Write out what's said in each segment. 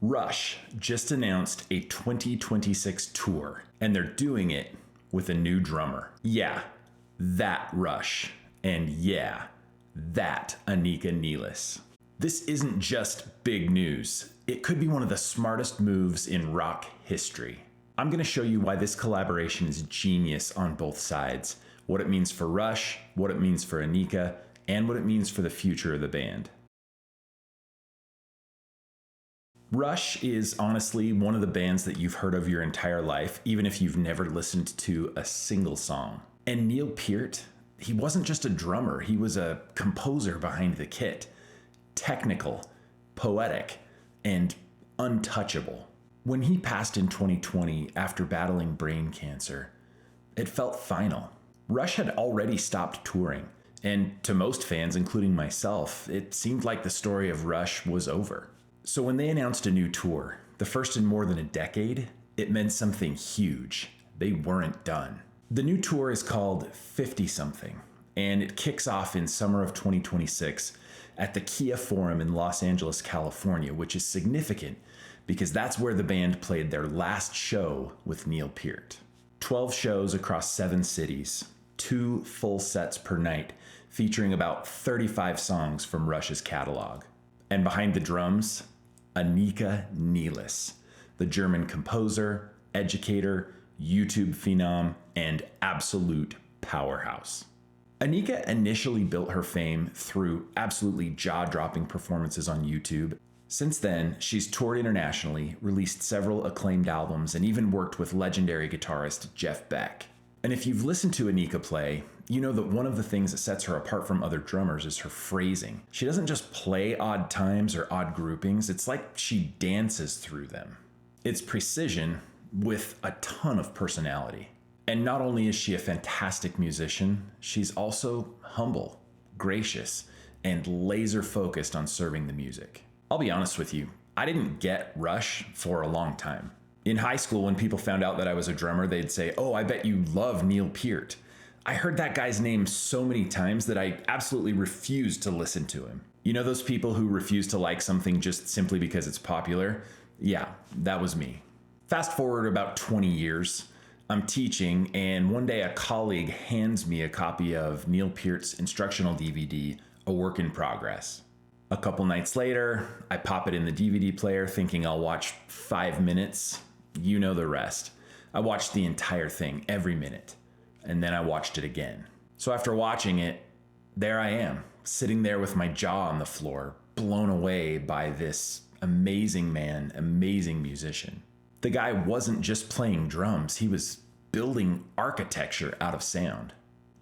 Rush just announced a 2026 tour, and they're doing it with a new drummer. Yeah, that Rush. And yeah, that Anika Nilles. This isn't just big news. It could be one of the smartest moves in rock history. I'm going to show you why this collaboration is genius on both sides, what it means for Rush, what it means for Anika, and what it means for the future of the band. Rush is honestly one of the bands that you've heard of your entire life, even if you've never listened to a single song. And Neil Peart, he wasn't just a drummer, he was a composer behind the kit. Technical, poetic, and untouchable. When he passed in 2020 after battling brain cancer, it felt final. Rush had already stopped touring, and to most fans, including myself, it seemed like the story of Rush was over. So when they announced a new tour, the first in more than a decade, it meant something huge. They weren't done. The new tour is called 50-something, and it kicks off in summer of 2026 at the Kia Forum in Los Angeles, California, which is significant because that's where the band played their last show with Neil Peart. 12 shows across 7 cities, 2 full sets per night, featuring about 35 songs from Rush's catalog. And behind the drums, Anika Nilles, the German composer, educator, YouTube phenom, and absolute powerhouse. Anika initially built her fame through absolutely jaw-dropping performances on YouTube. Since then, she's toured internationally, released several acclaimed albums, and even worked with legendary guitarist Jeff Beck. And if you've listened to Anika play, you know that one of the things that sets her apart from other drummers is her phrasing. She doesn't just play odd times or odd groupings, it's like she dances through them. It's precision with a ton of personality. And not only is she a fantastic musician, she's also humble, gracious, and laser focused on serving the music. I'll be honest with you, I didn't get Rush for a long time. In high school, when people found out that I was a drummer, they'd say, "Oh, I bet you love Neil Peart." I heard that guy's name so many times that I absolutely refused to listen to him. You know those people who refuse to like something just simply because it's popular? Yeah, that was me. Fast forward about 20 years, I'm teaching, and one day a colleague hands me a copy of Neil Peart's instructional DVD, A Work in Progress. A couple nights later, I pop it in the DVD player thinking I'll watch 5 minutes. You know the rest. I watched the entire thing, every minute, and then I watched it again. So after watching it, there I am, sitting there with my jaw on the floor, blown away by this amazing man, amazing musician. The guy wasn't just playing drums, he was building architecture out of sound.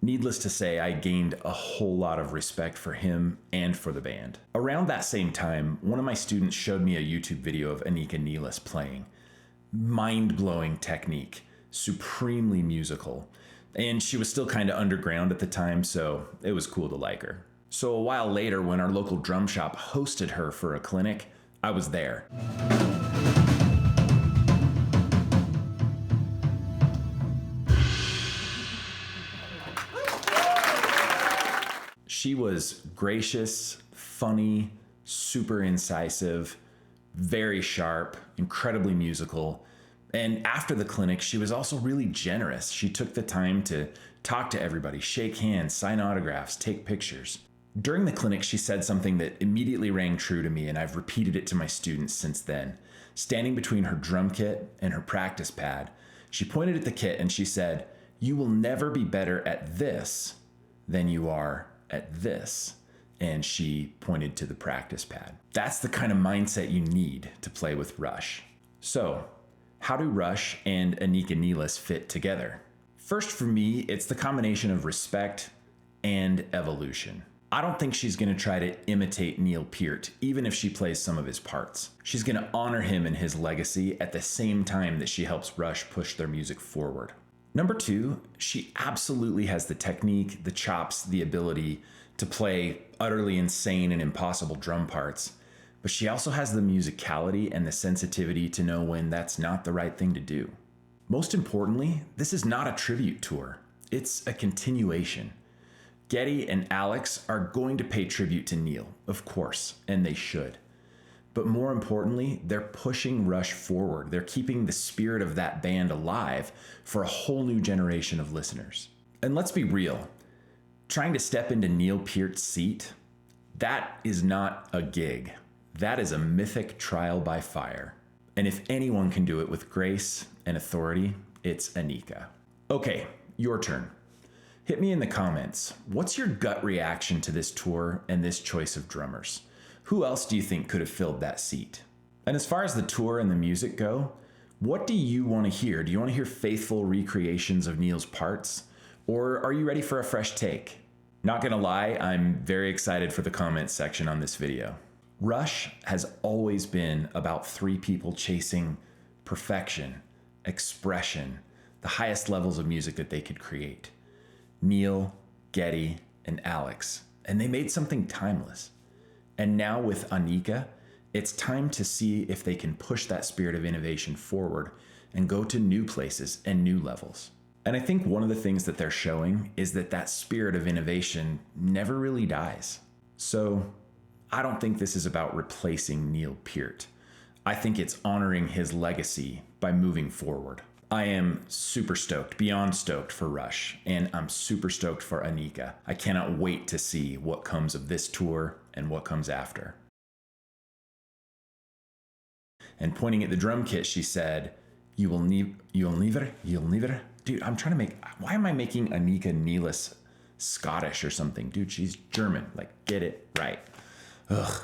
Needless to say, I gained a whole lot of respect for him and for the band. Around that same time, one of my students showed me a YouTube video of Anika Nilles playing. Mind-blowing technique, supremely musical, and she was still kind of underground at the time, so it was cool to like her. So a while later, when our local drum shop hosted her for a clinic, I was there. She was gracious, funny, super incisive, very sharp, incredibly musical. And after the clinic, she was also really generous. She took the time to talk to everybody, shake hands, sign autographs, take pictures. During the clinic, she said something that immediately rang true to me, and I've repeated it to my students since then. Standing between her drum kit and her practice pad, she pointed at the kit and she said, "You will never be better at this than you are at this." And she pointed to the practice pad. That's the kind of mindset you need to play with Rush. So, how do Rush and Anika Nilles fit together? First, for me, it's the combination of respect and evolution. I don't think she's going to try to imitate Neil Peart, even if she plays some of his parts. She's going to honor him and his legacy at the same time that she helps Rush push their music forward. Number 2, she absolutely has the technique, the chops, the ability to play utterly insane and impossible drum parts, but she also has the musicality and the sensitivity to know when that's not the right thing to do. Most importantly, this is not a tribute tour. It's a continuation. Getty and Alex are going to pay tribute to Neil, of course, and they should. But more importantly, they're pushing Rush forward. They're keeping the spirit of that band alive for a whole new generation of listeners. And let's be real, trying to step into Neil Peart's seat, that is not a gig. That is a mythic trial by fire. And if anyone can do it with grace and authority, it's Anika. Okay, your turn. Hit me in the comments. What's your gut reaction to this tour and this choice of drummers? Who else do you think could have filled that seat? And as far as the tour and the music go, what do you want to hear? Do you want to hear faithful recreations of Neil's parts? Or are you ready for a fresh take? Not gonna lie, I'm very excited for the comments section on this video. Rush has always been about three people chasing perfection, expression, the highest levels of music that they could create. Neil, Geddy, and Alex. And they made something timeless. And now with Anika, it's time to see if they can push that spirit of innovation forward and go to new places and new levels. And I think one of the things that they're showing is that that spirit of innovation never really dies. So I don't think this is about replacing Neil Peart. I think it's honoring his legacy by moving forward. I am super stoked, beyond stoked for Rush, and I'm super stoked for Anika. I cannot wait to see what comes of this tour and what comes after. And pointing at the drum kit, she said, you'll never. Dude, I'm trying to make, why am I making Anika Nilles Scottish or something? Dude, she's German. Like, get it right. Ugh.